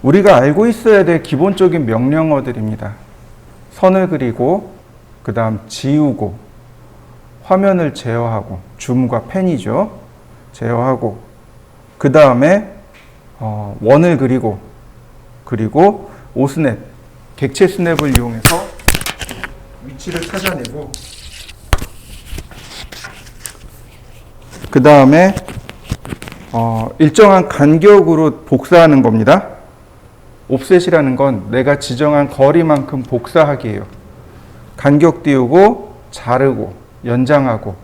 우리가 알고 있어야 될 기본적인 명령어들입니다. 선을 그리고, 그 다음 지우고, 화면을 제어하고, 줌과 펜이죠. 제어하고, 그 다음에 원을 그리고, 그리고 오스냅, 객체 스냅을 이용해서 위치를 찾아내고, 그 다음에 일정한 간격으로 복사하는 겁니다. 옵셋이라는 건 내가 지정한 거리만큼 복사하기예요. 간격 띄우고, 자르고, 연장하고,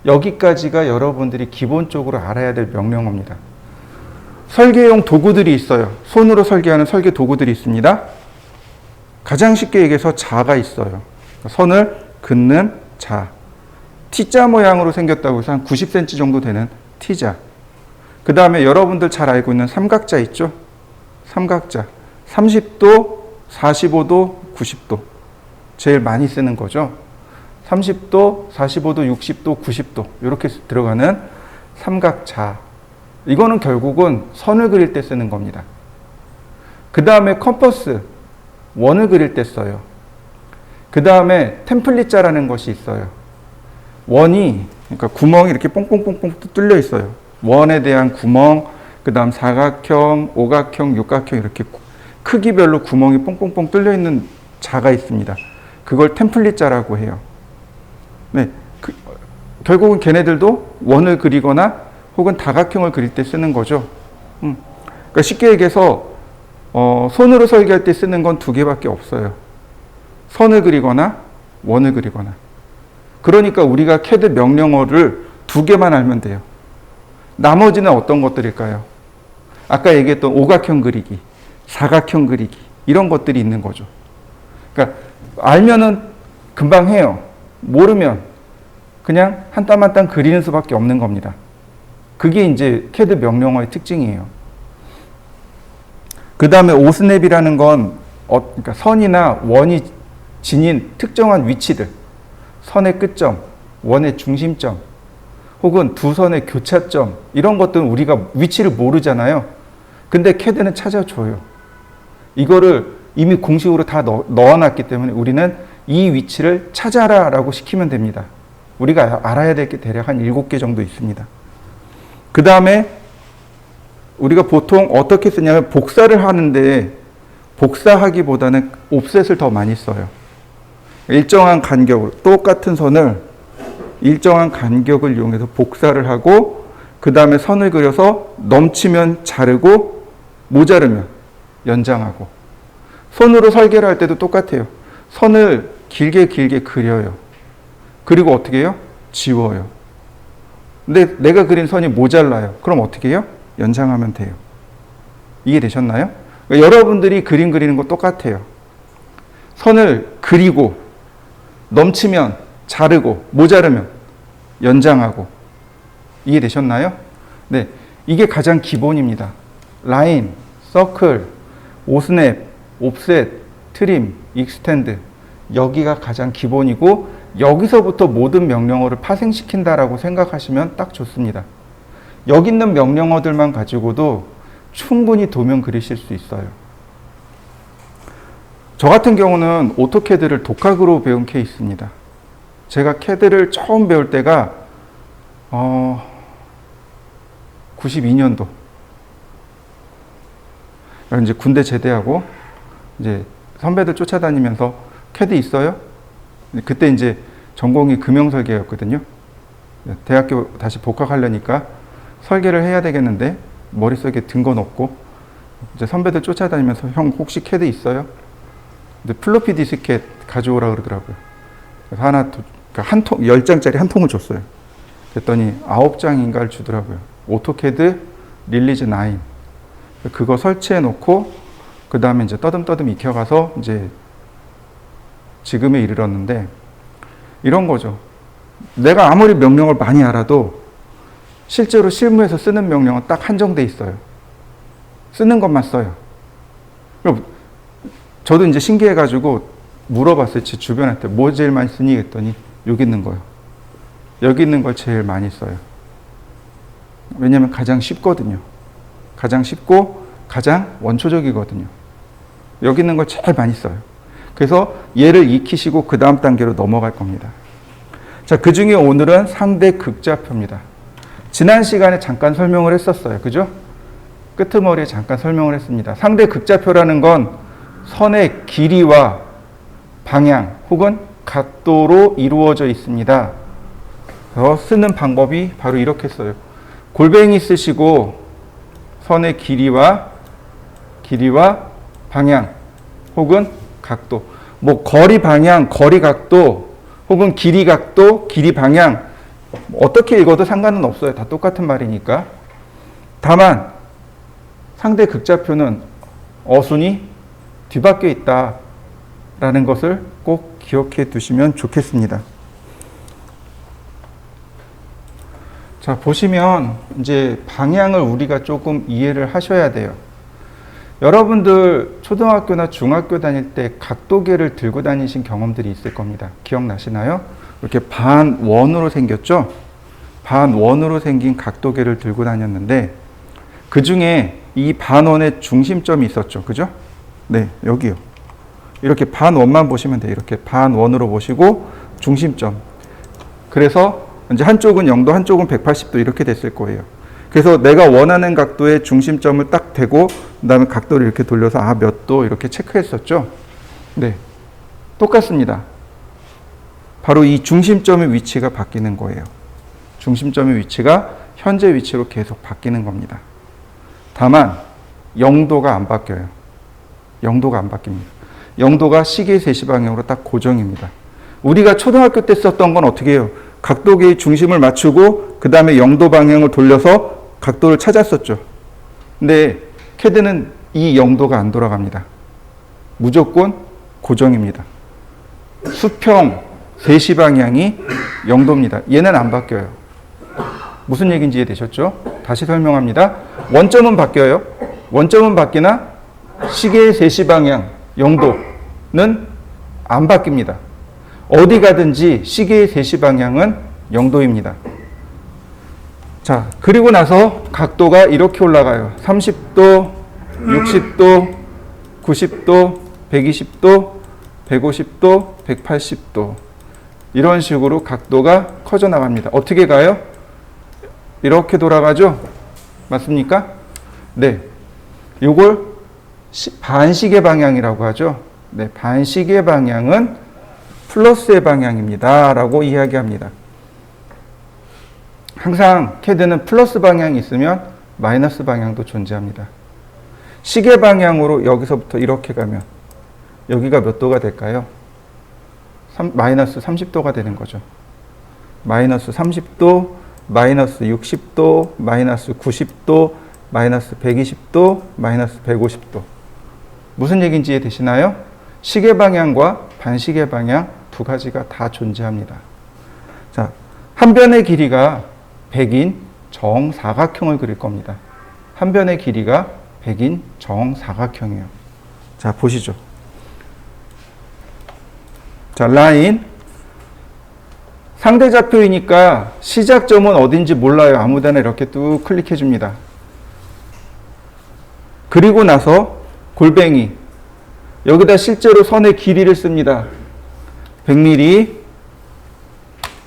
여기까지가 여러분들이 기본적으로 알아야 될 명령어입니다. 설계용 도구들이 있어요. 손으로 설계하는 설계 도구들이 있습니다. 가장 쉽게 얘기해서 자가 있어요. 선을 긋는 자. T자 모양으로 생겼다고 해서 한 90cm 정도 되는 T자. 그 다음에 여러분들 잘 알고 있는 삼각자 있죠? 삼각자. 30도, 45도, 90도. 제일 많이 쓰는 거죠. 30도, 45도, 60도, 90도. 이렇게 들어가는 삼각자. 이거는 결국은 선을 그릴 때 쓰는 겁니다. 그 다음에 컴퍼스. 원을 그릴 때 써요. 그 다음에 템플릿자라는 것이 있어요. 원이, 그러니까 구멍이 이렇게 뽕뽕뽕뽕 뚫려 있어요. 원에 대한 구멍, 그 다음 사각형, 오각형, 육각형 이렇게 크기별로 구멍이 뽕뽕뽕 뚫려 있는 자가 있습니다. 그걸 템플릿자라고 해요. 네, 결국은 걔네들도 원을 그리거나 혹은 다각형을 그릴 때 쓰는 거죠. 그러니까 쉽게 얘기해서 손으로 설계할 때 쓰는 건 두 개밖에 없어요. 선을 그리거나 원을 그리거나. 그러니까 우리가 CAD 명령어를 두 개만 알면 돼요. 나머지는 어떤 것들일까요? 아까 얘기했던 오각형 그리기, 사각형 그리기 이런 것들이 있는 거죠. 그러니까 알면은 금방 해요. 모르면 그냥 한 땀 한 땀 그리는 수밖에 없는 겁니다. 그게 이제 CAD 명령어의 특징이에요. 그 다음에 오스냅이라는 건 그러니까 선이나 원이 지닌 특정한 위치들, 선의 끝점, 원의 중심점, 혹은 두 선의 교차점 이런 것들은 우리가 위치를 모르잖아요. 근데 CAD는 찾아줘요. 이거를 이미 공식으로 다 넣어놨기 때문에 우리는 이 위치를 찾아라 라고 시키면 됩니다. 우리가 알아야 될 게 대략 한 7개 정도 있습니다. 그 다음에 우리가 보통 어떻게 쓰냐면 복사를 하는데 복사하기보다는 옵셋을 더 많이 써요. 일정한 간격으로 똑같은 선을 일정한 간격을 이용해서 복사를 하고 그 다음에 선을 그려서 넘치면 자르고 모자르면 연장하고 손으로 설계를 할 때도 똑같아요. 선을 길게 그려요. 그리고 어떻게 해요? 지워요. 근데 내가 그린 선이 모자라요. 그럼 어떻게 해요? 연장하면 돼요. 이해되셨나요? 그러니까 여러분들이 그림 그리는 거 똑같아요. 선을 그리고 넘치면 자르고 모자르면 연장하고. 이해되셨나요? 네, 이게 가장 기본입니다. 라인, 서클, 오스냅, 옵셋, 트림, 익스텐드 여기가 가장 기본이고 여기서부터 모든 명령어를 파생시킨다라고 생각하시면 딱 좋습니다. 여기 있는 명령어들만 가지고도 충분히 도면 그리실 수 있어요. 저 같은 경우는 오토캐드를 독학으로 배운 케이스입니다. 제가 캐드를 처음 배울 때가 92년도. 이제 군대 제대하고 이제 선배들 쫓아다니면서 캐드 있어요? 그때 이제 전공이 금형설계였거든요. 대학교 다시 복학하려니까 설계를 해야 되겠는데 머릿속에 든 건 없고 이제 선배들 쫓아다니면서 형 혹시 캐드 있어요? 근데 플로피 디스켓 가져오라 그러더라고요. 그래서 하나 그러니까 한 통, 10장짜리 한 통을 줬어요. 그랬더니 9장인가를 주더라고요. 오토캐드 릴리즈 9. 그거 설치해 놓고 그 다음에 이제 떠듬떠듬 익혀가서 이제 지금에 이르렀는데 이런 거죠. 내가 아무리 명령을 많이 알아도 실제로 실무에서 쓰는 명령은 딱 한정돼 있어요. 쓰는 것만 써요. 그럼 저도 이제 신기해가지고 물어봤어요. 제 주변한테 뭐 제일 많이 쓰니? 했더니 여기 있는 거요. 여기 있는 걸 제일 많이 써요. 왜냐면 가장 쉽거든요. 가장 쉽고 가장 원초적이거든요. 여기 있는 걸 제일 많이 써요. 그래서 얘를 익히시고 그 다음 단계로 넘어갈 겁니다. 자, 그 중에 오늘은 상대 극좌표입니다. 지난 시간에 잠깐 설명을 했었어요. 그죠? 끄트머리에 잠깐 설명을 했습니다. 상대 극좌표라는 건 선의 길이와 방향 혹은 각도로 이루어져 있습니다. 그래서 쓰는 방법이 바로 이렇게 써요. 골뱅이 쓰시고 선의 길이와 방향 혹은 각도, 뭐 거리 방향, 거리 각도 혹은 길이 각도, 길이 방향 어떻게 읽어도 상관은 없어요. 다 똑같은 말이니까. 다만 상대 극좌표는 어순이 뒤바뀌어 있다라는 것을 꼭 기억해 두시면 좋겠습니다. 자, 보시면 이제 방향을 우리가 조금 이해를 하셔야 돼요. 여러분들 초등학교나 중학교 다닐 때 각도계를 들고 다니신 경험들이 있을 겁니다. 기억나시나요? 이렇게 반원으로 생겼죠? 반원으로 생긴 각도계를 들고 다녔는데 그 중에 이 반원의 중심점이 있었죠. 그죠? 네, 여기요. 이렇게 반원만 보시면 돼요. 이렇게 반원으로 보시고 중심점. 그래서 이제 한쪽은 0도, 한쪽은 180도 이렇게 됐을 거예요. 그래서 내가 원하는 각도에 중심점을 딱 대고 그다음에 각도를 이렇게 돌려서 몇 도 이렇게 체크했었죠. 네, 똑같습니다. 바로 이 중심점의 위치가 바뀌는 거예요. 중심점의 위치가 현재 위치로 계속 바뀌는 겁니다. 다만 0도가 안 바뀌어요. 0도가 안 바뀝니다. 0도가 시계 3시 방향으로 딱 고정입니다. 우리가 초등학교 때 썼던 건 어떻게 해요? 각도계의 중심을 맞추고 그 다음에 0도 방향을 돌려서 각도를 찾았었죠. 근데 캐드는 이 0도가 안 돌아갑니다. 무조건 고정입니다. 수평 3시 방향이 0도입니다. 얘는 안 바뀌어요. 무슨 얘기인지 이해되셨죠? 다시 설명합니다. 원점은 바뀌어요. 원점은 바뀌나 시계의 3시 방향 0도는 안 바뀝니다. 어디 가든지 시계의 3시 방향은 0도입니다. 자, 그리고 나서 각도가 이렇게 올라가요. 30도, 60도, 90도, 120도, 150도, 180도. 이런 식으로 각도가 커져 나갑니다. 어떻게 가요? 이렇게 돌아가죠? 맞습니까? 네. 요걸 반시계 방향이라고 하죠. 네, 반시계 방향은 플러스의 방향입니다. 라고 이야기합니다. 항상 캐드는 플러스 방향이 있으면 마이너스 방향도 존재합니다. 시계 방향으로 여기서부터 이렇게 가면 여기가 몇 도가 될까요? 마이너스 30도가 되는 거죠. 마이너스 30도, 마이너스 60도, 마이너스 90도, 마이너스 120도, 마이너스 150도. 무슨 얘기인지 이해되시나요? 시계 방향과 반시계 방향 두 가지가 다 존재합니다. 자, 한 변의 길이가 100인 정사각형을 그릴 겁니다. 한 변의 길이가 100인 정사각형이에요. 자, 보시죠. 자, 라인. 상대좌표이니까 시작점은 어딘지 몰라요. 아무데나 이렇게 뚝 클릭해 줍니다. 그리고 나서 골뱅이. 여기다 실제로 선의 길이를 씁니다. 100mm.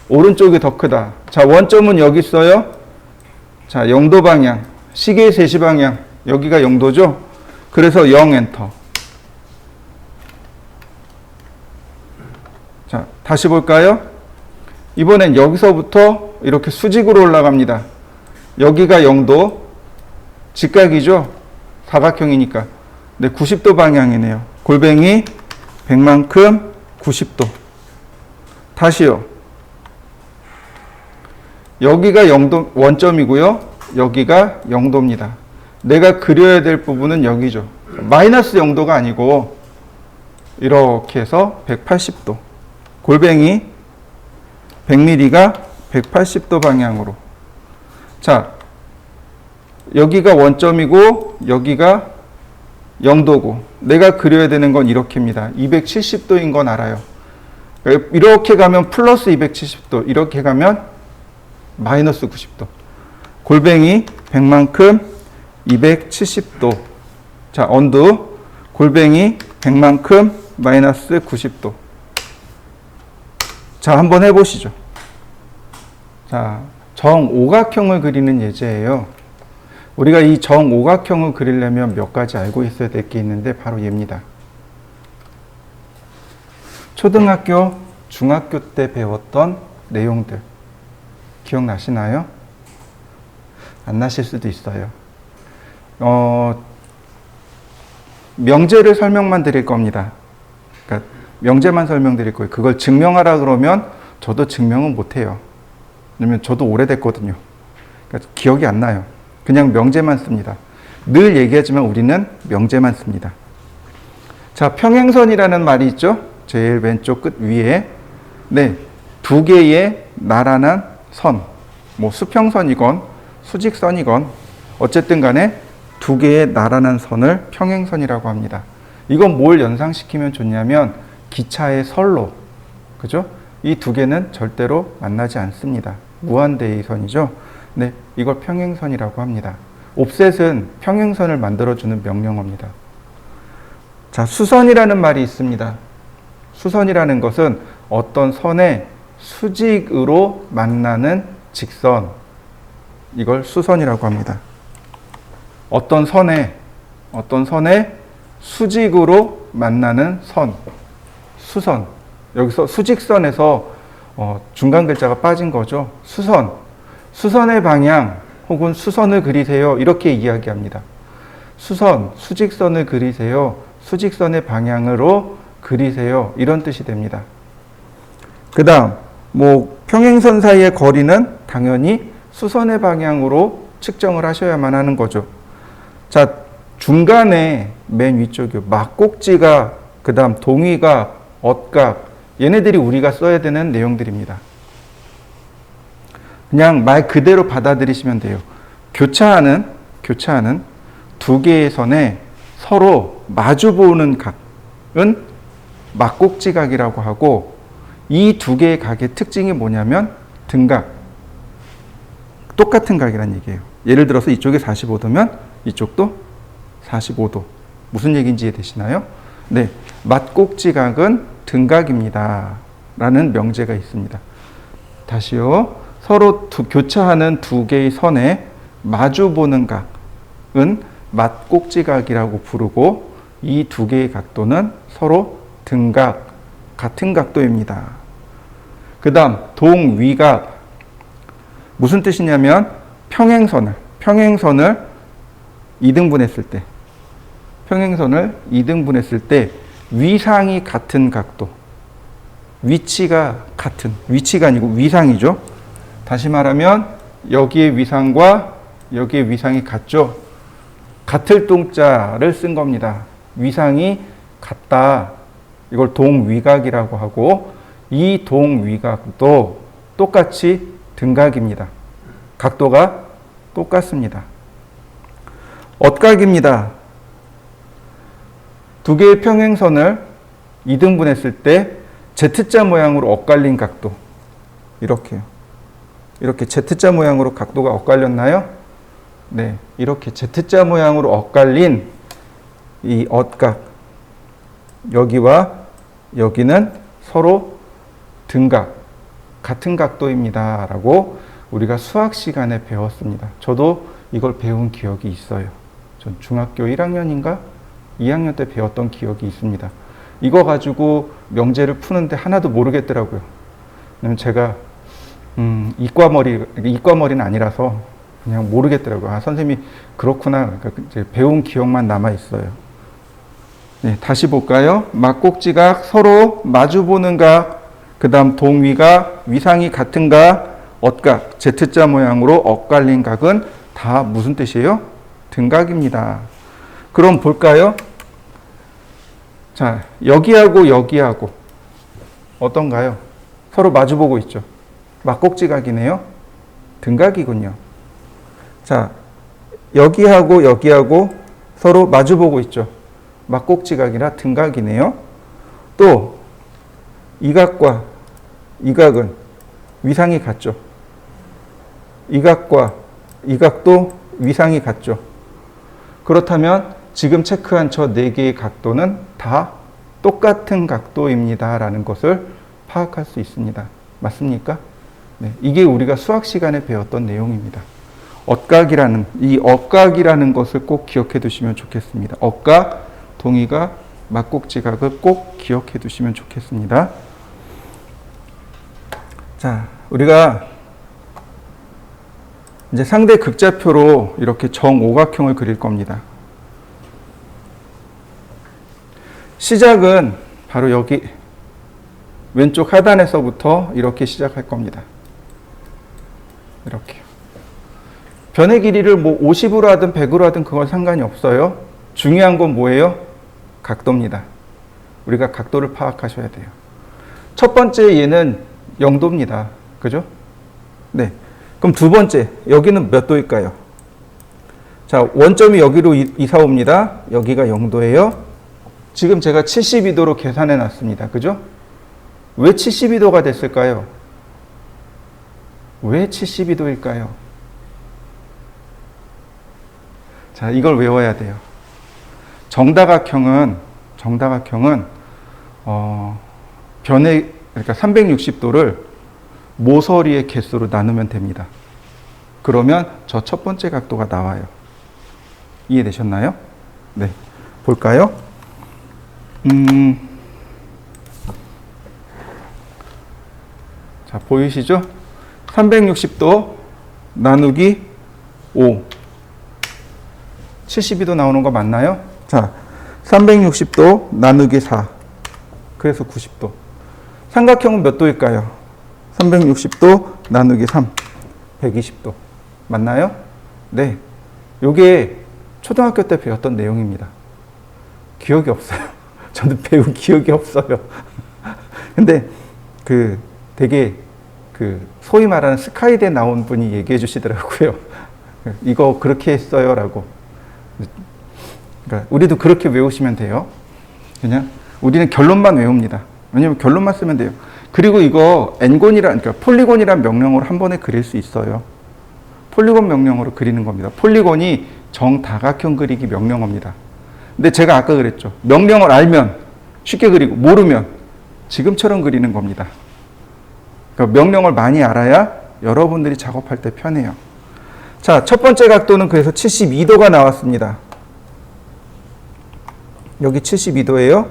오른쪽이 더 크다. 자, 원점은 여기 있어요. 자, 0도 방향. 시계의 3시 방향. 여기가 0도죠? 그래서 0 엔터. 자, 다시 볼까요? 이번엔 여기서부터 이렇게 수직으로 올라갑니다. 여기가 0도. 직각이죠? 사각형이니까. 네, 90도 방향이네요. 골뱅이 100만큼 90도. 다시요. 여기가 0도 원점이고요. 여기가 0도입니다. 내가 그려야 될 부분은 여기죠. 마이너스 0도가 아니고 이렇게 해서 180도. 골뱅이 100mm가 180도 방향으로. 자, 여기가 원점이고 여기가 0도고 내가 그려야 되는 건 이렇게입니다. 270도인 건 알아요. 이렇게 가면 플러스 270도, 이렇게 가면 마이너스 90도. 골뱅이 100만큼 270도 자, 언두 골뱅이 100만큼 마이너스 90도. 자, 한번 해보시죠. 자, 정오각형을 그리는 예제예요. 우리가 이 정오각형을 그리려면 몇 가지 알고 있어야 될 게 있는데 바로 얘입니다. 초등학교, 중학교 때 배웠던 내용들 기억나시나요? 안 나실 수도 있어요. 명제를 설명만 드릴 겁니다. 그러니까 명제만 설명드릴 거예요. 그걸 증명하라 그러면 저도 증명은 못해요. 왜냐면 저도 오래됐거든요. 그러니까 기억이 안 나요. 그냥 명제만 씁니다. 늘 얘기하지만 우리는 명제만 씁니다. 자, 평행선이라는 말이 있죠? 제일 왼쪽 끝 위에. 네, 두 개의 나란한 선, 뭐 수평선이건 수직선이건 어쨌든 간에 두 개의 나란한 선을 평행선이라고 합니다. 이건 뭘 연상시키면 좋냐면 기차의 선로, 그죠? 이 두 개는 절대로 만나지 않습니다. 무한대의선이죠. 네, 이걸 평행선이라고 합니다. 옵셋은 평행선을 만들어주는 명령어입니다. 자, 수선이라는 말이 있습니다. 수선이라는 것은 어떤 선의 수직으로 만나는 직선, 이걸 수선이라고 합니다. 어떤 선의 수직으로 만나는 선, 수선. 여기서 수직선에서 중간 글자가 빠진 거죠. 수선. 수선의 방향 혹은 수선을 그리세요. 이렇게 이야기합니다. 수선, 수직선을 그리세요. 수직선의 방향으로 그리세요. 이런 뜻이 됩니다. 그 다음, 뭐, 평행선 사이의 거리는 당연히 수선의 방향으로 측정을 하셔야만 하는 거죠. 자, 중간에 맨 위쪽에 막꼭지가, 그 다음 동위각, 엇각, 얘네들이 우리가 써야 되는 내용들입니다. 그냥 말 그대로 받아들이시면 돼요. 교차하는 두 개의 선에 서로 마주보는 각은 막꼭지각이라고 하고, 이 두 개의 각의 특징이 뭐냐면 등각, 똑같은 각이란 얘기예요. 예를 들어서 이쪽이 45도면 이쪽도 45도. 무슨 얘기인지 이해되시나요? 네, 막꼭지각은 등각입니다 라는 명제가 있습니다. 다시요. 서로 교차하는 두 개의 선에 마주보는 각은 막꼭지각이라고 부르고, 이 두 개의 각도는 서로 등각, 같은 각도입니다. 그 다음 동위각. 무슨 뜻이냐면 평행선을 2등분했을 때 위상이 같은 각도, 위치가 아니고 위상이죠. 다시 말하면 여기의 위상과 여기의 위상이 같죠. 같을 동자를 쓴 겁니다. 위상이 같다. 이걸 동위각이라고 하고, 이 동위각도 똑같이 등각입니다. 각도가 똑같습니다. 엇각입니다. 두 개의 평행선을 2등분했을 때 Z자 모양으로 엇갈린 각도, 이렇게요. 이렇게 Z자 모양으로 각도가 엇갈렸나요? 네, 이렇게 Z자 모양으로 엇갈린 이 엇각, 여기와 여기는 서로 등각, 같은 각도입니다 라고 우리가 수학 시간에 배웠습니다. 저도 이걸 배운 기억이 있어요. 전 중학교 1학년인가 2학년 때 배웠던 기억이 있습니다. 이거 가지고 명제를 푸는데 하나도 모르겠더라고요. 왜냐면 제가 이과머리는 아니라서 그냥 모르겠더라고요. 아, 선생님이 그렇구나. 그러니까 이제 배운 기억만 남아 있어요. 네, 다시 볼까요? 막꼭지각, 서로 마주보는 각, 그 다음 동위각, 위상이 같은 각, 엇각, Z자 모양으로 엇갈린 각은 다 무슨 뜻이에요? 등각입니다. 그럼 볼까요? 자, 여기하고 여기하고 어떤가요? 서로 마주보고 있죠. 막꼭지각이네요. 등각이군요. 자, 여기하고 여기하고 서로 마주보고 있죠. 막꼭지각이라 등각이네요. 또 이 각과 이 각은 위상이 같죠. 이 각과 이 각도 위상이 같죠. 그렇다면 지금 체크한 저 4개의 각도는 다 똑같은 각도입니다. 라는 것을 파악할 수 있습니다. 맞습니까? 네, 이게 우리가 수학 시간에 배웠던 내용입니다. 이 억각이라는 것을 꼭 기억해 두시면 좋겠습니다. 억각, 동의각, 막곡지각을 꼭 기억해 두시면 좋겠습니다. 자, 우리가 이제 상대 극좌표로 이렇게 정오각형을 그릴 겁니다. 시작은 바로 여기 왼쪽 하단에서부터 이렇게 시작할 겁니다. 이렇게요. 변의 길이를 뭐 50으로 하든 100으로 하든 그건 상관이 없어요. 중요한 건 뭐예요? 각도입니다. 우리가 각도를 파악하셔야 돼요. 첫 번째 얘는 0도입니다. 그죠? 네. 그럼 두 번째, 여기는 몇 도일까요? 자, 원점이 여기로 이사 옵니다. 여기가 0도예요. 지금 제가 72도로 계산해 놨습니다. 그죠? 왜 72도가 됐을까요? 왜 72도일까요? 자, 이걸 외워야 돼요. 정다각형은 변의, 그러니까 360도를 모서리의 개수로 나누면 됩니다. 그러면 저 첫 번째 각도가 나와요. 이해되셨나요? 네. 볼까요? 자, 보이시죠? 360도 나누기 5. 72도 나오는 거 맞나요? 자, 360도 나누기 4. 그래서 90도. 삼각형은 몇 도일까요? 360도 나누기 3. 120도. 맞나요? 네. 요게 초등학교 때 배웠던 내용입니다. 기억이 없어요. 저도 배운 기억이 없어요. 근데 되게 소위 말하는 스카이대 나온 분이 얘기해 주시더라고요. 이거 그렇게 했어요 라고. 그러니까 우리도 그렇게 외우시면 돼요. 그냥 우리는 결론만 외웁니다. 왜냐면 결론만 쓰면 돼요. 그리고 이거 그러니까 폴리곤이란 명령어로 한 번에 그릴 수 있어요. 폴리곤 명령어로 그리는 겁니다. 폴리곤이 정다각형 그리기 명령어입니다. 근데 제가 아까 그랬죠. 명령어를 알면 쉽게 그리고 모르면 지금처럼 그리는 겁니다. 그러니까 명령어를 많이 알아야 여러분들이 작업할 때 편해요. 자, 첫 번째 각도는 그래서 72도가 나왔습니다. 여기 72도예요.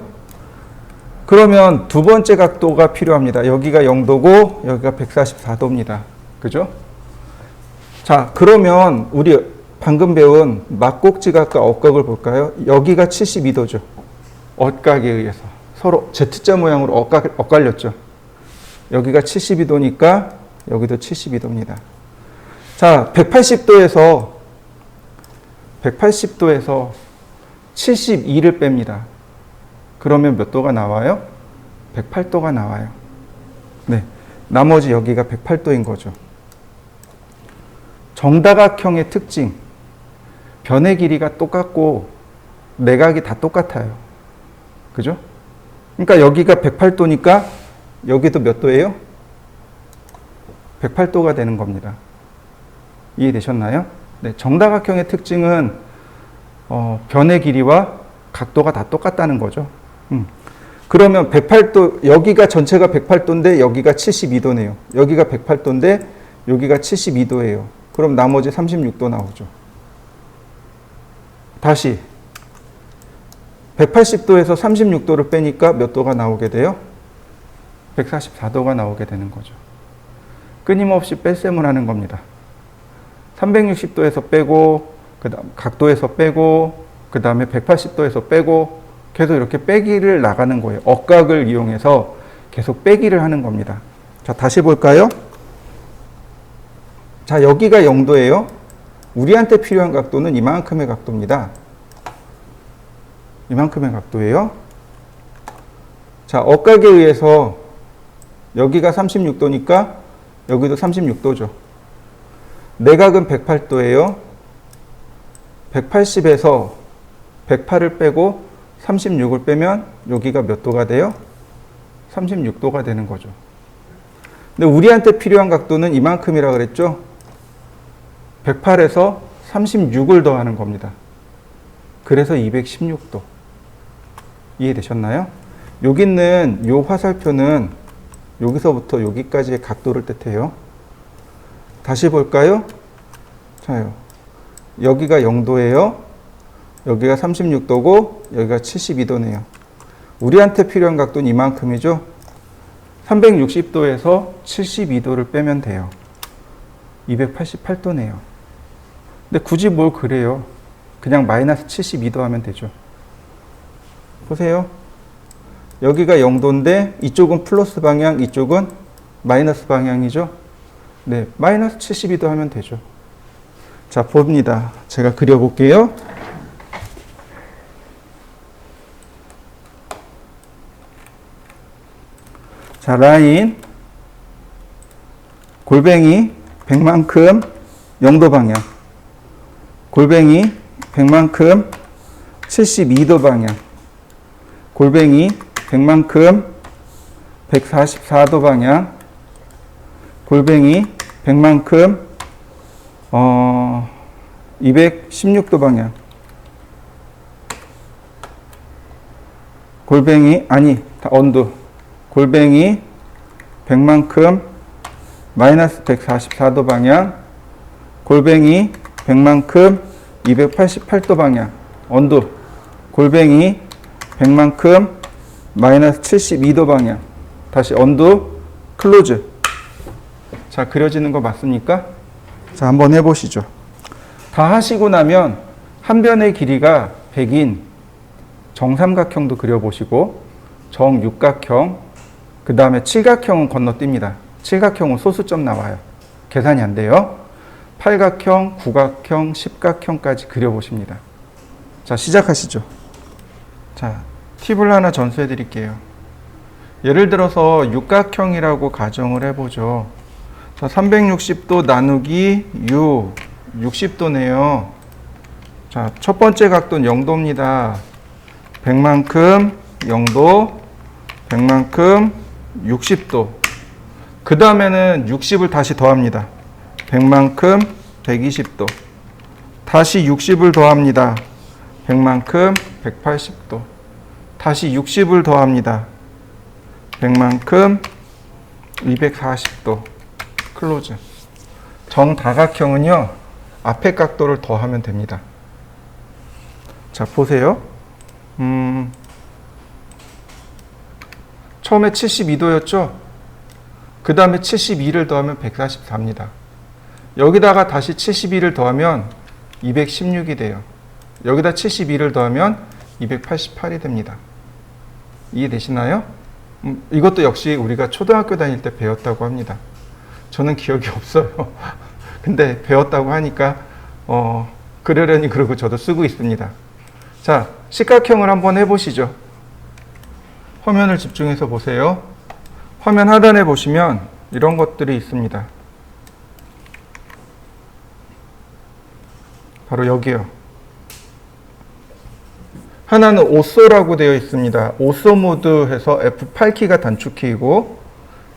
그러면 두 번째 각도가 필요합니다. 여기가 0도고 여기가 144도입니다. 그죠? 자, 그러면 우리 방금 배운 막곡지각과 억각을 볼까요? 여기가 72도죠. 억각에 의해서 서로 Z자 모양으로 엇갈렸죠. 여기가 72도니까 여기도 72도입니다. 자, 180도에서 72를 뺍니다. 그러면 몇 도가 나와요? 108도가 나와요. 네, 나머지 여기가 108도인 거죠. 정다각형의 특징, 변의 길이가 똑같고 내각이 다 똑같아요. 그죠? 그러니까 여기가 108도니까 여기도 몇 도예요? 108도가 되는 겁니다. 이해되셨나요? 네, 정다각형의 특징은 변의 길이와 각도가 다 똑같다는 거죠. 그러면 108도, 여기가 전체가 108도인데 여기가 72도네요. 여기가 108도인데 여기가 72도예요. 그럼 나머지 36도 나오죠. 다시 180도에서 36도를 빼니까 몇 도가 나오게 돼요? 144도가 나오게 되는 거죠. 끊임없이 뺄셈을 하는 겁니다. 360도에서 빼고, 그다음 각도에서 빼고, 그 다음에 180도에서 빼고, 계속 이렇게 빼기를 나가는 거예요. 억각을 이용해서 계속 빼기를 하는 겁니다. 자, 다시 볼까요? 자, 여기가 0도예요. 우리한테 필요한 각도는 이만큼의 각도입니다. 이만큼의 각도예요. 자, 억각에 의해서 여기가 36도니까 여기도 36도죠. 내각은 108도예요. 180에서 108을 빼고 36을 빼면 여기가 몇 도가 돼요? 36도가 되는 거죠. 근데 우리한테 필요한 각도는 이만큼이라 그랬죠? 108에서 36을 더하는 겁니다. 그래서 216도. 이해되셨나요? 여기 있는 요 화살표는 여기서부터 여기까지의 각도를 뜻해요. 다시 볼까요? 자요. 여기가 0도예요. 여기가 36도고 여기가 72도네요. 우리한테 필요한 각도는 이만큼이죠. 360도에서 72도를 빼면 돼요. 288도네요. 근데 굳이 뭘 그래요? 그냥 마이너스 72도 하면 되죠. 보세요. 여기가 0도인데 이쪽은 플러스 방향, 이쪽은 마이너스 방향이죠. 네, 마이너스 72도 하면 되죠. 자, 봅니다. 제가 그려볼게요. 자, 라인 골뱅이 100만큼 0도 방향, 골뱅이 100만큼 72도 방향, 골뱅이 100만큼 144도 방향, 골뱅이 100만큼 216도 방향, 골뱅이 언두, 골뱅이 100만큼 마이너스 144도 방향, 골뱅이 100만큼 288도 방향, 언두, 골뱅이 100만큼 마이너스 72도 방향, 다시 언두, 클로즈. 자, 그려지는 거 맞습니까? 자, 한번 해보시죠. 다 하시고 나면 한 변의 길이가 100인 정삼각형도 그려보시고 정육각형, 그 다음에 칠각형은 건너뜁니다. 칠각형은 소수점 나와요. 계산이 안 돼요. 팔각형, 구각형, 십각형까지 그려보십니다. 자, 시작하시죠. 자, 팁을 하나 전수해 드릴게요. 예를 들어서 육각형이라고 가정을 해보죠. 자, 360도 나누기 60도네요. 자, 첫 번째 각도는 0도입니다. 100만큼 0도, 100만큼 60도. 그 다음에는 60을 다시 더합니다. 100만큼 120도. 다시 60을 더합니다. 100만큼 180도. 다시 60을 더합니다. 100만큼 240도. 클로즈. 정다각형은요, 앞에 각도를 더하면 됩니다. 자, 보세요. 처음에 72도였죠? 그 다음에 72를 더하면 144입니다. 여기다가 다시 72를 더하면 216이 돼요. 여기다 72를 더하면 288이 됩니다. 이해되시나요? 이것도 역시 우리가 초등학교 다닐 때 배웠다고 합니다. 저는 기억이 없어요. 근데 배웠다고 하니까 그러려니 그러고 저도 쓰고 있습니다. 자, 십각형을 한번 해보시죠. 화면을 집중해서 보세요. 화면 하단에 보시면 이런 것들이 있습니다. 바로 여기요. 하나는 오쏘라고 되어 있습니다. 오쏘 모드 해서 F8키가 단축키이고,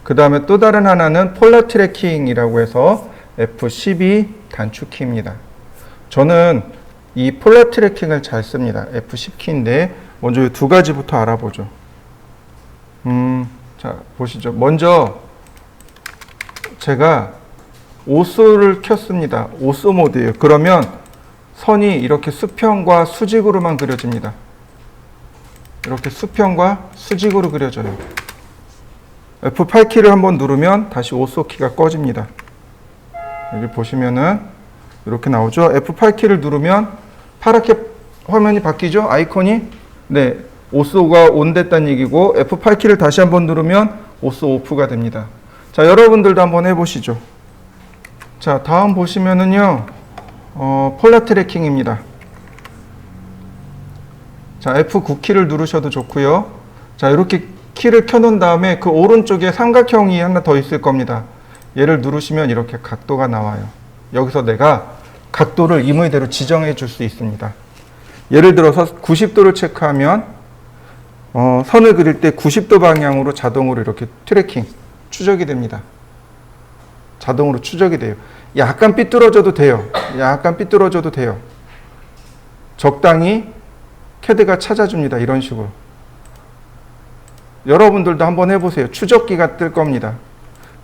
그 다음에 또 다른 하나는 폴라 트래킹이라고 해서 F12 단축키입니다. 저는 이 폴라 트래킹을 잘 씁니다. F10키인데 먼저 이 두 가지부터 알아보죠. 자, 보시죠. 먼저 제가 오쏘를 켰습니다. 오쏘 모드예요. 그러면 선이 이렇게 수평과 수직으로만 그려집니다. 이렇게 수평과 수직으로 그려져요. F8키를 한번 누르면 다시 오쏘 키가 꺼집니다. 여기 보시면은 이렇게 나오죠. F8키를 누르면 파랗게 화면이 바뀌죠. 아이콘이. 네, 오쏘가 온 됐다는 얘기고, F8키를 다시 한번 누르면 오쏘 오프가 됩니다. 자, 여러분들도 한번 해보시죠. 자, 다음 보시면은요, 폴라 트래킹입니다. 자, F9키를 누르셔도 좋고요. 자, 이렇게 키를 켜놓은 다음에 그 오른쪽에 삼각형이 하나 더 있을 겁니다. 얘를 누르시면 이렇게 각도가 나와요. 여기서 내가 각도를 임의대로 지정해 줄 수 있습니다. 예를 들어서 90도를 체크하면 선을 그릴 때 90도 방향으로 자동으로 이렇게 트래킹, 추적이 됩니다. 자동으로 추적이 돼요. 약간 삐뚤어져도 돼요. 약간 삐뚤어져도 돼요. 적당히 CAD가 찾아줍니다. 이런 식으로. 여러분들도 한번 해보세요. 추적기가 뜰 겁니다.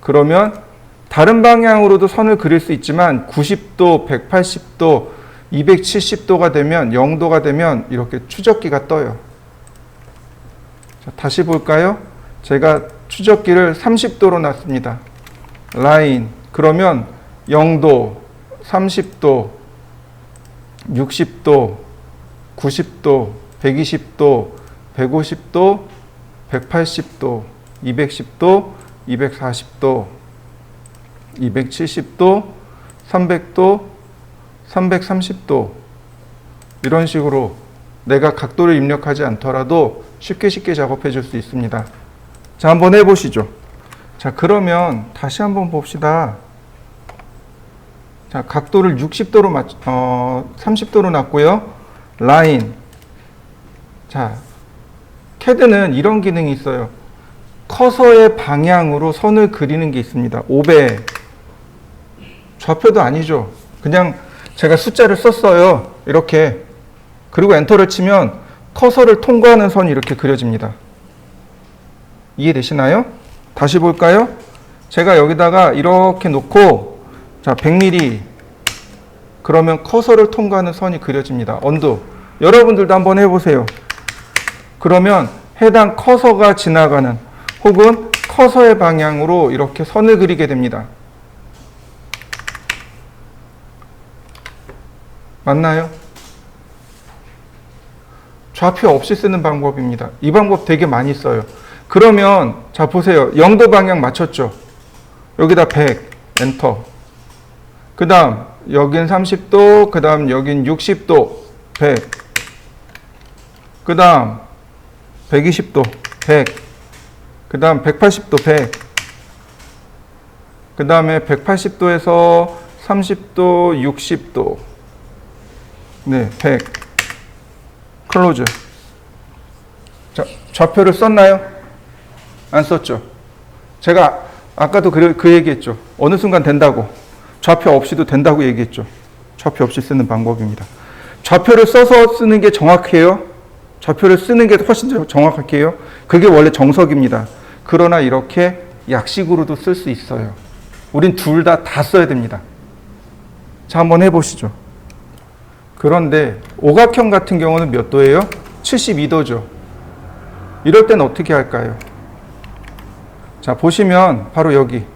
그러면 다른 방향으로도 선을 그릴 수 있지만 90도, 180도, 270도가 되면 0도가 되면 이렇게 추적기가 떠요. 자, 다시 볼까요? 제가 추적기를 30도로 놨습니다. 라인. 그러면 0도, 30도, 60도, 90도, 120도, 150도, 180도, 210도, 240도, 270도, 300도, 330도 이런 식으로 내가 각도를 입력하지 않더라도 쉽게 작업해 줄 수 있습니다. 자, 한번 해보시죠. 자, 그러면 다시 한번 봅시다. 자, 각도를 60도로 30도로 놨고요. 라인. 자, CAD는 이런 기능이 있어요. 커서의 방향으로 선을 그리는 게 있습니다. 5배. 좌표도 아니죠. 그냥 제가 숫자를 썼어요. 이렇게. 그리고 엔터를 치면 커서를 통과하는 선이 이렇게 그려집니다. 이해되시나요? 다시 볼까요? 제가 여기다가 이렇게 놓고 자, 100mm 그러면 커서를 통과하는 선이 그려집니다. 언두. 여러분들도 한번 해보세요. 그러면 해당 커서가 지나가는 혹은 커서의 방향으로 이렇게 선을 그리게 됩니다. 맞나요? 좌표 없이 쓰는 방법입니다. 이 방법 되게 많이 써요. 그러면 자 보세요. 0도 방향 맞췄죠? 여기다 100 엔터. 그 다음 여긴 30도, 그 다음 여긴 60도 100. 그 다음 120도 100. 그 다음 180도 100. 그 다음에 180도에서 30도, 60도. 네, 100. 클로즈. 자, 좌표를 썼나요? 안 썼죠? 제가 아까도 그 얘기했죠. 어느 순간 된다고. 좌표 없이도 된다고 얘기했죠. 좌표 없이 쓰는 방법입니다. 좌표를 써서 쓰는 게 정확해요. 좌표를 쓰는 게 훨씬 정확할게요. 그게 원래 정석입니다. 그러나 이렇게 약식으로도 쓸 수 있어요. 우린 둘 다 써야 됩니다. 자, 한번 해보시죠. 그런데 오각형 같은 경우는 몇 도예요? 72도죠. 이럴 때는 어떻게 할까요? 자, 보시면 바로 여기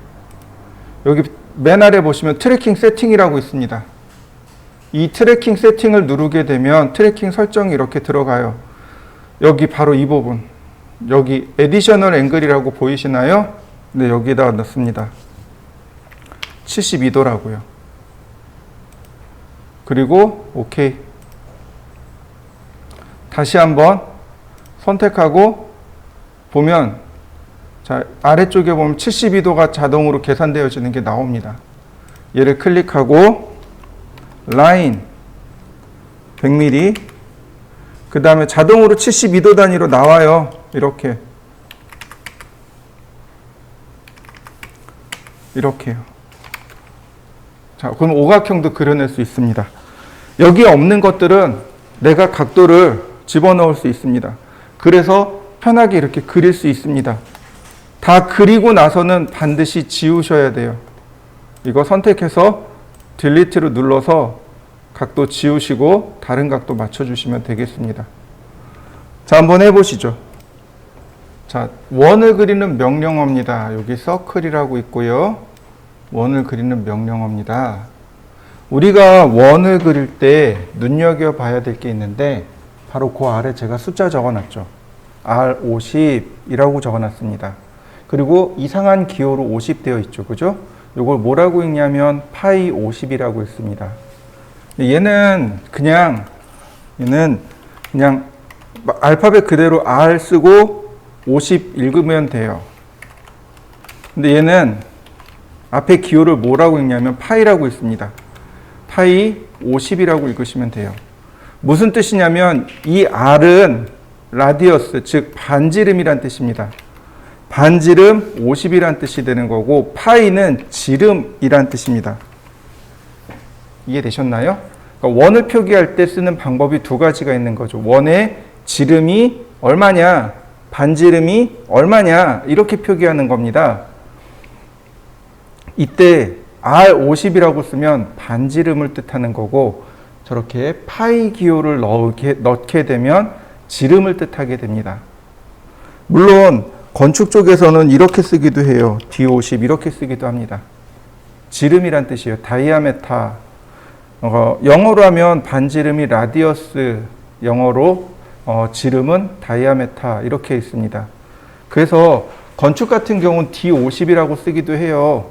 맨 아래 보시면 트래킹 세팅이라고 있습니다. 이 트래킹 세팅을 누르게 되면 트래킹 설정이 이렇게 들어가요. 여기 바로 이 부분. 여기 에디셔널 앵글이라고 보이시나요? 네, 여기에다가 넣습니다. 72도라고요. 그리고 오케이. 다시 한번 선택하고 보면 자, 아래쪽에 보면 72도가 자동으로 계산되어지는 게 나옵니다. 얘를 클릭하고 라인 100mm 그 다음에 자동으로 72도 단위로 나와요. 이렇게요. 자, 그럼 오각형도 그려낼 수 있습니다. 여기에 없는 것들은 내가 각도를 집어넣을 수 있습니다. 그래서 편하게 이렇게 그릴 수 있습니다. 다 그리고 나서는 반드시 지우셔야 돼요. 이거 선택해서 딜리트를 눌러서 각도 지우시고 다른 각도 맞춰주시면 되겠습니다. 자, 한번 해보시죠. 자, 원을 그리는 명령어입니다. 여기 서클이라고 있고요. 원을 그리는 명령어입니다. 우리가 원을 그릴 때 눈여겨봐야 될 게 있는데 바로 그 아래 제가 숫자 적어놨죠. R50이라고 적어놨습니다. 그리고 이상한 기호로 50 되어 있죠. 그죠? 이걸 뭐라고 읽냐면 파이 50이라고 읽습니다. 얘는 그냥 알파벳 그대로 R 쓰고 50 읽으면 돼요. 근데 얘는 앞에 기호를 뭐라고 읽냐면 파이라고 읽습니다. 파이 50이라고 읽으시면 돼요. 무슨 뜻이냐면 이 R은 라디어스, 즉 반지름이란 뜻입니다. 반지름 50이란 뜻이 되는 거고 파이는 지름이란 뜻입니다. 이해되셨나요? 그러니까 원을 표기할 때 쓰는 방법이 두 가지가 있는 거죠. 원의 지름이 얼마냐, 반지름이 얼마냐, 이렇게 표기하는 겁니다. 이때 R50이라고 쓰면 반지름을 뜻하는 거고, 저렇게 파이 기호를 넣게 되면 지름을 뜻하게 됩니다. 물론 건축 쪽에서는 이렇게 쓰기도 해요. D50 이렇게 쓰기도 합니다. 지름이란 뜻이에요. 다이아메타. 영어로 하면 반지름이 라디어스, 영어로 지름은 다이아메타 이렇게 있습니다. 그래서 건축 같은 경우는 D50이라고 쓰기도 해요.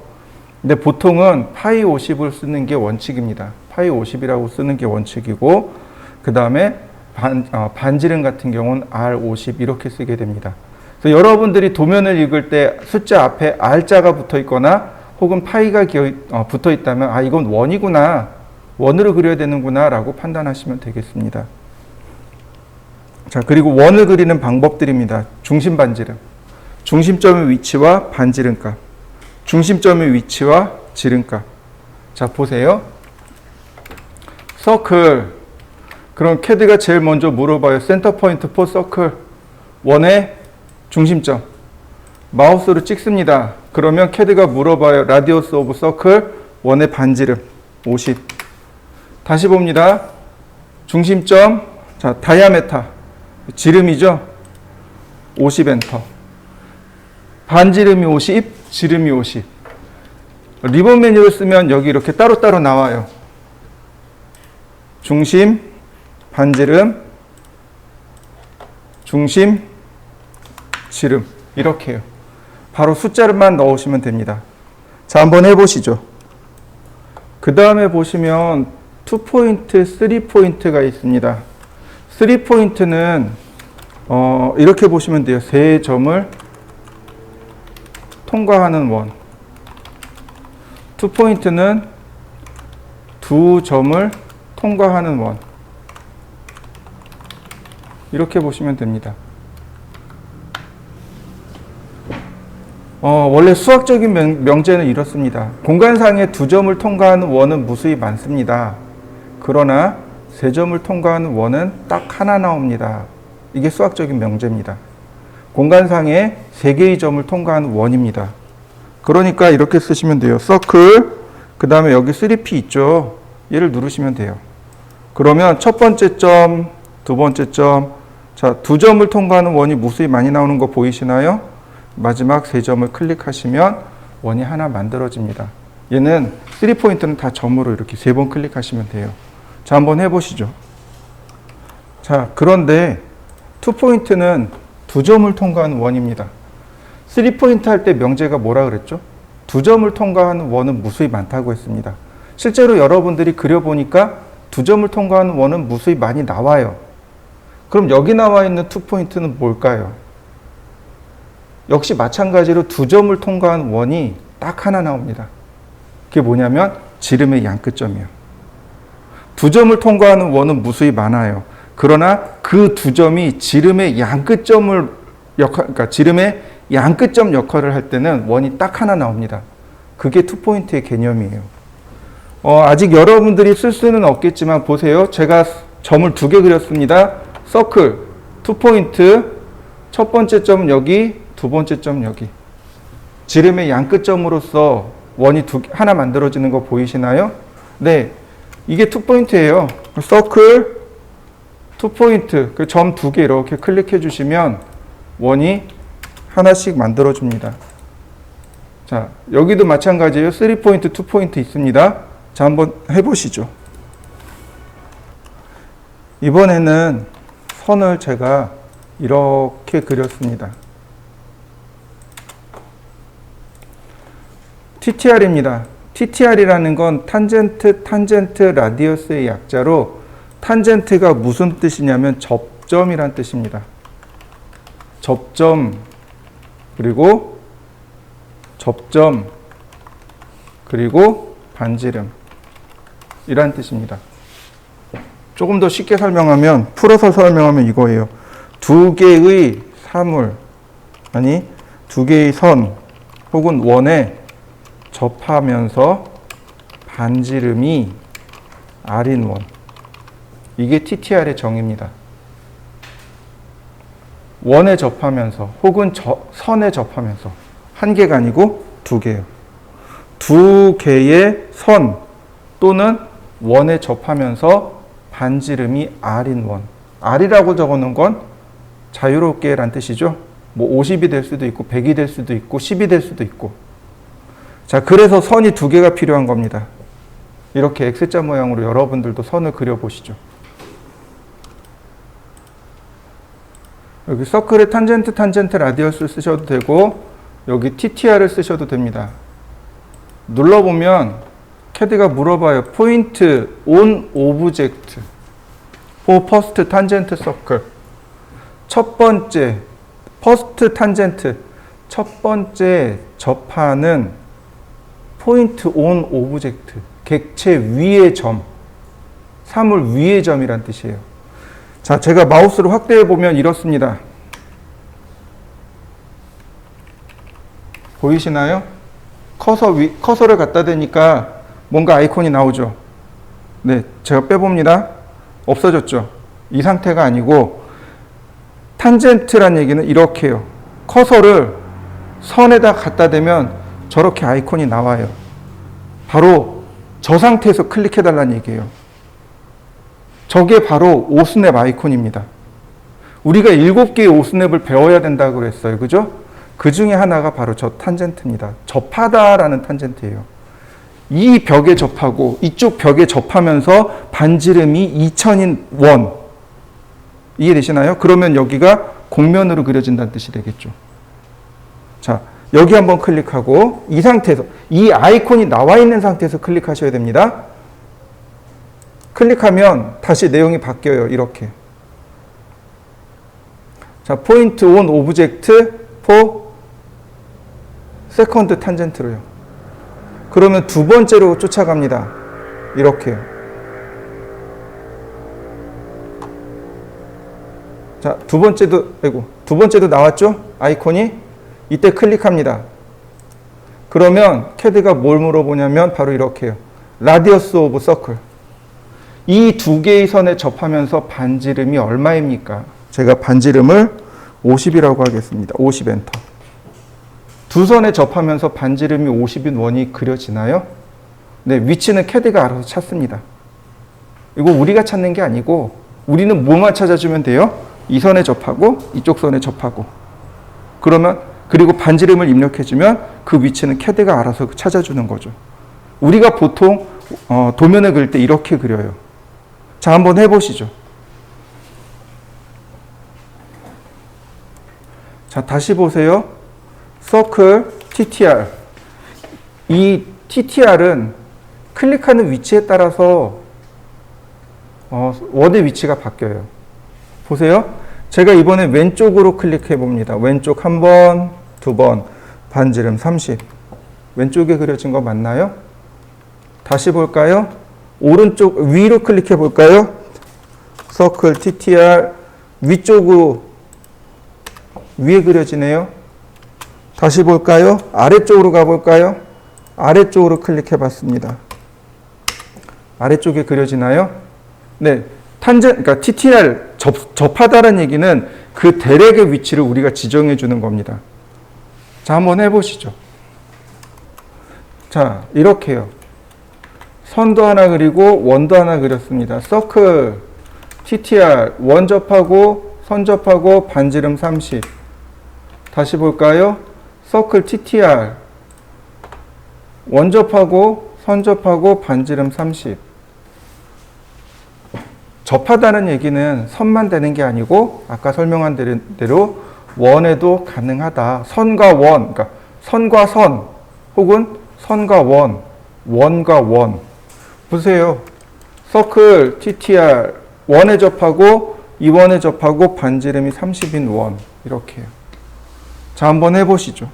근데 보통은 파이 50을 쓰는 게 원칙입니다. 파이 50이라고 쓰는 게 원칙이고, 그 다음에 반지름 같은 경우는 R50 이렇게 쓰게 됩니다. 그래서 여러분들이 도면을 읽을 때 숫자 앞에 R자가 붙어 있거나 혹은 파이가 붙어 있다면 아, 이건 원이구나, 원으로 그려야 되는구나 라고 판단하시면 되겠습니다. 자, 그리고 원을 그리는 방법들입니다. 중심 반지름, 중심점의 위치와 반지름값, 중심점의 위치와 지름값. 자, 보세요. 서클. 그럼 캐드가 제일 먼저 물어봐요. 센터 포인트 포 서클. 원의 중심점. 마우스로 찍습니다. 그러면 캐드가 물어봐요. 라디어스 오브 서클. 원의 반지름 50. 다시 봅니다. 중심점. 자, 다이아메타. 지름이죠. 50 엔터. 반지름이 50, 지름이 50. 리본 메뉴를 쓰면 여기 이렇게 따로따로 나와요. 중심, 반지름, 중심, 지름. 이렇게요. 바로 숫자만 넣으시면 됩니다. 자, 한번 해보시죠. 그 다음에 보시면 2포인트, 3포인트가 있습니다. 3포인트는 이렇게 보시면 돼요. 세 점을 통과하는 원. 2포인트는 두 점을 통과하는 원. 이렇게 보시면 됩니다. 원래 수학적인 명제는 이렇습니다. 공간상에 두 점을 통과하는 원은 무수히 많습니다. 그러나 세 점을 통과하는 원은 딱 하나 나옵니다. 이게 수학적인 명제입니다. 공간상에 세 개의 점을 통과하는 원입니다. 그러니까 이렇게 쓰시면 돼요. 서클, 그 다음에 여기 3P 있죠. 얘를 누르시면 돼요. 그러면 첫 번째 점, 두 번째 점, 자, 두 점을 통과하는 원이 무수히 많이 나오는 거 보이시나요? 마지막 세 점을 클릭하시면 원이 하나 만들어집니다. 얘는 3포인트는 다 점으로 이렇게 세 번 클릭하시면 돼요. 자, 한번 해보시죠. 자, 그런데 2포인트는 두 점을 통과하는 원입니다. 3포인트 할 때 명제가 뭐라 그랬죠? 두 점을 통과하는 원은 무수히 많다고 했습니다. 실제로 여러분들이 그려보니까 두 점을 통과하는 원은 무수히 많이 나와요. 그럼 여기 나와 있는 2포인트는 뭘까요? 역시 마찬가지로 두 점을 통과하는 원이 딱 하나 나옵니다. 그게 뭐냐면 지름의 양끝점이에요. 두 점을 통과하는 원은 무수히 많아요. 그러나 그 두 점이 지름의 양끝점을 그러니까 지름의 양끝점 역할을 할 때는 원이 딱 하나 나옵니다. 그게 2포인트의 개념이에요. 아직 여러분들이 쓸 수는 없겠지만 보세요. 제가 점을 두 개 그렸습니다. 서클, 2포인트, 첫 번째 점은 여기, 두 번째 점은 여기. 지름의 양끝점으로서 원이 하나 만들어지는 거 보이시나요? 네, 이게 2포인트예요. 서클, 2포인트, 그 점 두 개 이렇게 클릭해 주시면 원이 하나씩 만들어줍니다. 자, 여기도 마찬가지예요. 3포인트, 2포인트 있습니다. 자, 한번 해보시죠. 이번에는 선을 제가 이렇게 그렸습니다. TTR입니다. TTR이라는 건 탄젠트 라디어스의 약자로, 탄젠트가 무슨 뜻이냐면 접점이란 뜻입니다. 접점, 그리고 접점, 그리고 반지름 이란 뜻입니다. 조금 더 쉽게 설명하면, 풀어서 설명하면 이거예요. 두 개의 사물, 아니 두 개의 선 혹은 원에 접하면서 반지름이 R인 원. 이게 TTR의 정의입니다. 원에 접하면서 혹은 선에 접하면서 한 개가 아니고 두 개예요. 두 개의 선 또는 원에 접하면서 반지름이 R인 원. R이라고 적어놓은 건 자유롭게 란 뜻이죠. 뭐 50이 될 수도 있고 100이 될 수도 있고 10이 될 수도 있고. 자, 그래서 선이 두 개가 필요한 겁니다. 이렇게 X자 모양으로 여러분들도 선을 그려보시죠. 여기 서클에 탄젠트 라디어스를 쓰셔도 되고 여기 TTR을 쓰셔도 됩니다. 눌러보면 캐드가 물어봐요. Point on object for first tangent circle. 첫 번째 first tangent, 첫 번째 접하는 point on object, 객체 위의 점, 사물 위의 점이란 뜻이에요. 자, 제가 마우스를 확대해 보면 이렇습니다. 보이시나요? 커서를 갖다 대니까 뭔가 아이콘이 나오죠. 네, 제가 빼봅니다. 없어졌죠. 이 상태가 아니고 탄젠트란 얘기는 이렇게 해요. 커서를 선에다 갖다 대면 저렇게 아이콘이 나와요. 바로 저 상태에서 클릭해 달라는 얘기예요. 저게 바로 오스냅 아이콘입니다. 우리가 7개의 오스냅을 배워야 된다고 그랬어요. 그죠? 그 중에 하나가 바로 저 탄젠트입니다. 접하다라는 탄젠트예요. 이 벽에 접하고 이쪽 벽에 접하면서 반지름이 2000인 원. 이해되시나요? 그러면 여기가 곡면으로 그려진다는 뜻이 되겠죠. 자, 여기 한번 클릭하고 이 상태에서 이 아이콘이 나와 있는 상태에서 클릭하셔야 됩니다. 클릭하면 다시 내용이 바뀌어요. 이렇게. 자, point on object for second tangent로요. 그러면 두 번째로 쫓아갑니다. 이렇게요. 자, 두 번째도 나왔죠? 아이콘이. 이때 클릭합니다. 그러면 캐드가 뭘 물어보냐면 바로 이렇게요. 라디어스 오브 서클. 이 두 개의 선에 접하면서 반지름이 얼마입니까? 제가 반지름을 50이라고 하겠습니다. 50 엔터. 두 선에 접하면서 반지름이 50인 원이 그려지나요? 네, 위치는 캐드가 알아서 찾습니다. 이거 우리가 찾는 게 아니고 우리는 뭐만 찾아주면 돼요? 이 선에 접하고 이쪽 선에 접하고. 그리고 반지름을 입력해주면 그 위치는 캐드가 알아서 찾아주는 거죠. 우리가 보통 도면을 그릴 때 이렇게 그려요. 자, 한번 해보시죠. 자, 다시 보세요. 서클 TTR. 이 TTR은 클릭하는 위치에 따라서 원의 위치가 바뀌어요. 보세요. 제가 이번에 왼쪽으로 클릭해 봅니다. 왼쪽 한 번, 두 번, 반지름 30. 왼쪽에 그려진 거 맞나요? 다시 볼까요? 오른쪽 위로 클릭해 볼까요? 서클 TTR 위쪽으로 위에 그려지네요. 다시 볼까요? 아래쪽으로 가볼까요? 아래쪽으로 클릭해 봤습니다. 아래쪽에 그려지나요? 네. 그러니까 TTR 접하다라는 얘기는 그 대략의 위치를 우리가 지정해 주는 겁니다. 자, 한번 해보시죠. 자, 이렇게요. 선도 하나 그리고 원도 하나 그렸습니다. 서클 TTR 원 접하고 선 접하고 반지름 30. 다시 볼까요? 서클 TTR 원 접하고 선 접하고 반지름 30. 접하다는 얘기는 선만 되는 게 아니고 아까 설명한 대로 원에도 가능하다. 선과 원, 그러니까 선과 선 혹은 선과 원, 원과 원. 보세요. 서클 TTR 원에 접하고 이 원에 접하고 반지름이 30인 원. 이렇게요. 자, 한번 해보시죠.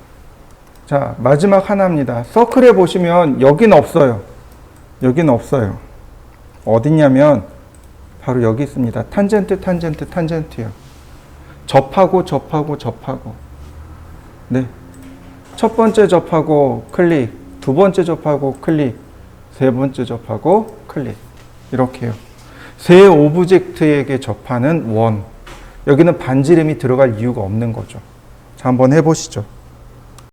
자, 마지막 하나입니다. 서클에 보시면 여기는 없어요. 여기는 없어요. 어딨냐면 바로 여기 있습니다. 탄젠트요. 접하고. 네. 첫 번째 접하고 클릭, 두 번째 접하고 클릭, 세 번째 접하고 클릭. 이렇게요. 새 오브젝트에게 접하는 원. 여기는 반지름이 들어갈 이유가 없는 거죠. 자, 한번 해보시죠.